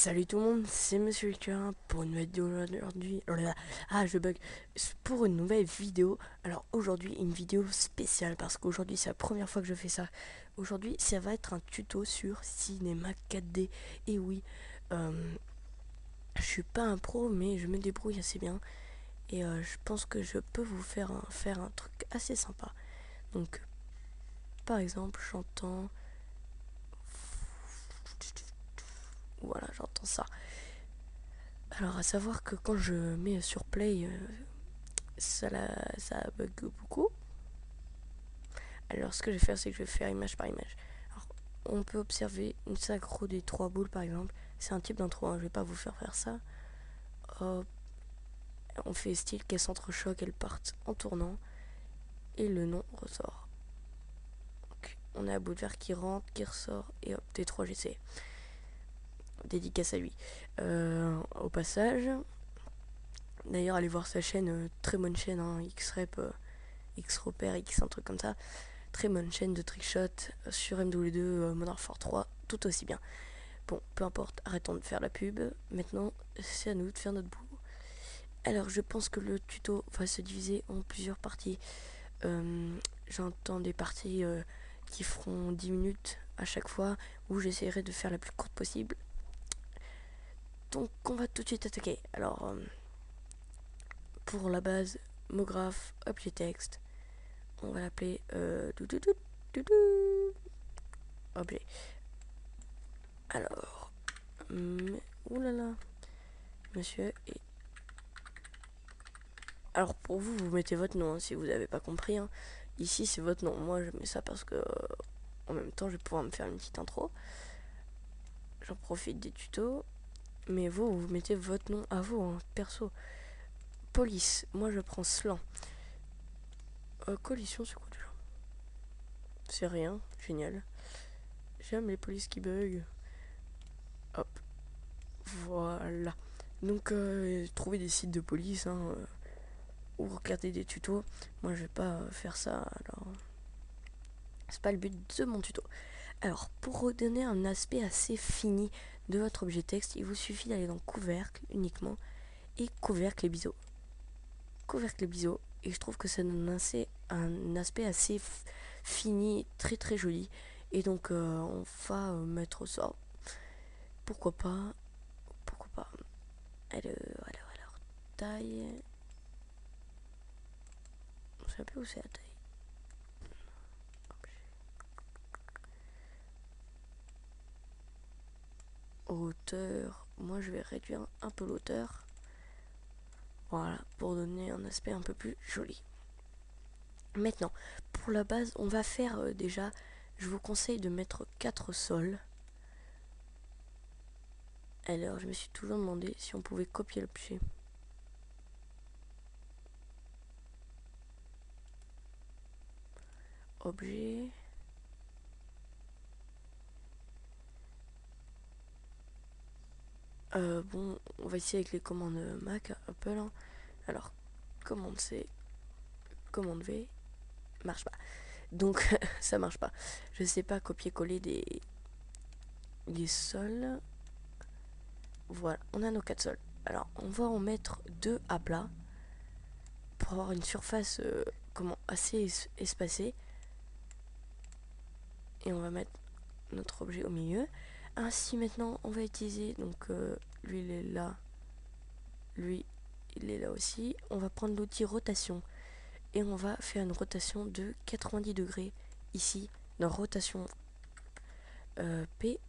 Salut tout le monde, c'est Monsieur Lucas pour une nouvelle vidéo aujourd'hui. Ah, je bug. Pour une nouvelle vidéo. Alors aujourd'hui, une vidéo spéciale parce qu'aujourd'hui, c'est la première fois que je fais ça. Aujourd'hui, ça va être un tuto sur Cinéma 4D. Et oui, euh, je suis pas un pro, mais je me débrouille assez bien. Et je pense que je peux vous faire un truc assez sympa. Donc, par exemple, j'entends. Voilà, j'entends ça. Alors, à savoir que quand je mets sur play, ça bug beaucoup. Alors ce que je vais faire, c'est que je vais faire image par image. Alors, on peut observer une synchro des trois boules par exemple. C'est un type d'intro, hein, je vais pas vous faire ça. Hop, on fait style qu'elles s'entrechoquent, elles partent en tournant. Et le nom ressort. Donc, on a un bout de verre qui rentre, qui ressort. Et hop, T3GC. Dédicace à lui. Au passage, d'ailleurs, allez voir sa chaîne, très bonne chaîne, hein, X-Rep, X-Repère, X, un truc comme ça. Très bonne chaîne de trickshot sur MW2, Modern Warfare 3, tout aussi bien. Bon, peu importe, arrêtons de faire la pub. Maintenant, c'est à nous de faire notre boulot. Alors, je pense que le tuto va se diviser en plusieurs parties. J'entends des parties qui feront 10 minutes à chaque fois, où j'essaierai de faire la plus courte possible. Donc, on va tout de suite attaquer. Alors, pour la base, mot graphe, objet texte, on va l'appeler objet. Alors, oulala, monsieur. Alors pour vous, vous mettez votre nom, hein, si vous n'avez pas compris. Hein. Ici, c'est votre nom. Moi, je mets ça parce que, en même temps, je vais pouvoir me faire une petite intro. J'en profite des tutos. Mais vous mettez votre nom à vous, hein, perso. Police, moi, je prends Slan. Collision, c'est quoi déjà? C'est rien, génial. J'aime les polices qui bug. Hop, voilà. Donc, trouver des sites de police, hein, ou regarder des tutos. Moi, je vais pas faire ça, alors c'est pas le but de mon tuto. Alors, pour redonner un aspect assez fini de votre objet texte, il vous suffit d'aller dans couvercle uniquement et couvercle et biseau. Couvercle et biseau, et je trouve que ça donne un aspect assez fini, très très joli. Et donc, on va mettre ça. Pourquoi pas? Pourquoi pas? Alors, taille. On sait plus où c'est la taille. Hauteur. Moi, je vais réduire un peu l'hauteur. Voilà, pour donner un aspect un peu plus joli. Maintenant, pour la base, on va faire déjà, je vous conseille de mettre 4 sols. Alors, je me suis toujours demandé si on pouvait copier l'objet. Objet. Bon, on va essayer avec les commandes Mac, Apple. Hein. Alors, commande C, commande V, marche pas. Donc, ça marche pas. Je sais pas copier-coller des sols. Voilà, on a nos 4 sols. Alors, on va en mettre 2 à plat pour avoir une surface assez espacée. Et on va mettre notre objet au milieu. Ainsi, maintenant, on va utiliser, donc lui il est là, lui il est là aussi. On va prendre l'outil rotation et on va faire une rotation de 90 degrés ici dans rotation P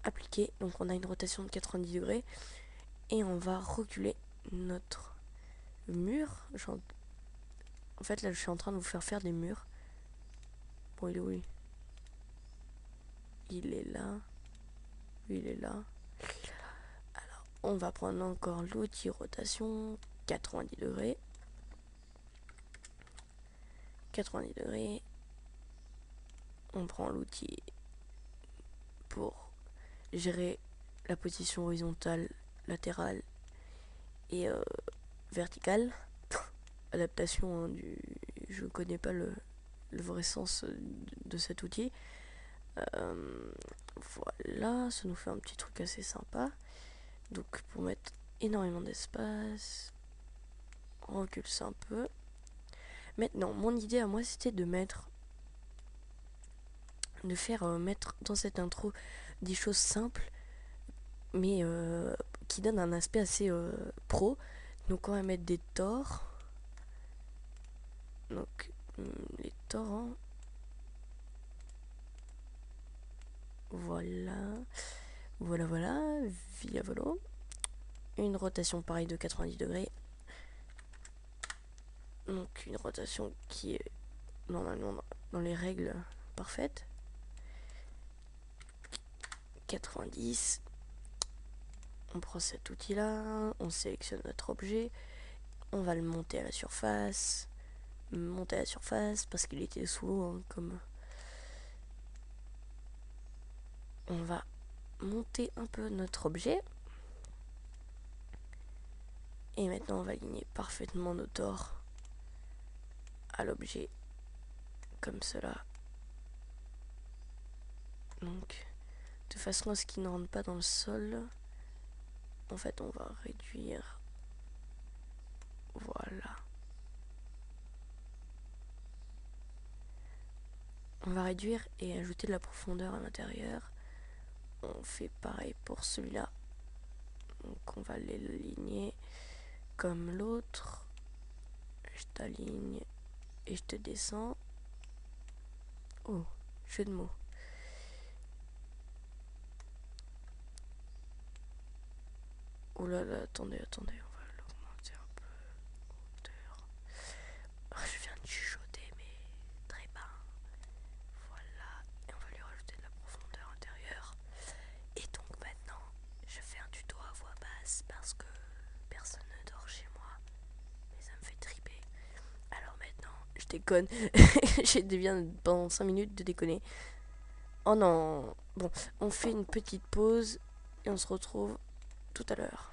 appliquée. Donc on a une rotation de 90 degrés et on va reculer notre mur. En fait là je suis en train de vous faire des murs. Bon, il est où lui? Il est là, lui il est là. On va prendre encore l'outil rotation 90 degrés. 90 degrés. On prend l'outil pour gérer la position horizontale, latérale et verticale. Adaptation, hein, je connais pas le vrai sens de cet outil. Voilà, ça nous fait un petit truc assez sympa. Donc pour mettre énormément d'espace, on recule ça un peu. Maintenant, mon idée à moi, c'était de faire mettre dans cette intro des choses simples, mais qui donnent un aspect assez pro. Donc on va mettre des tors. Donc les torrents. Voilà. Voilà. Via volo. Une rotation pareille de 90 degrés. Donc une rotation qui est normalement dans les règles parfaites. 90. On prend cet outil là, on sélectionne notre objet, on va le monter à la surface. Monter à la surface parce qu'il était sous l'eau, hein, comme on va monter un peu notre objet. Et maintenant on va aligner parfaitement nos tors à l'objet comme cela. Donc de façon à ce qu'il ne rentre pas dans le sol. En fait on va réduire. Voilà. On va réduire et ajouter de la profondeur à l'intérieur. On fait pareil pour celui-là. Donc on va l'aligner comme l'autre. Je t'aligne et je te descends. Oh, jeu de mots. Oh là là, attendez, on va l'augmenter un peu. Hauteur. Oh, je viens de chuchoter, mais très bas. Voilà, et on va lui rajouter de la profondeur intérieure. Et donc maintenant, je fais un tuto à voix basse parce que personne ne dort chez moi. Mais ça me fait triper. Alors maintenant, je déconne. J'ai bien pendant 5 minutes de déconner. Oh non. Bon, on fait une petite pause et on se retrouve tout à l'heure.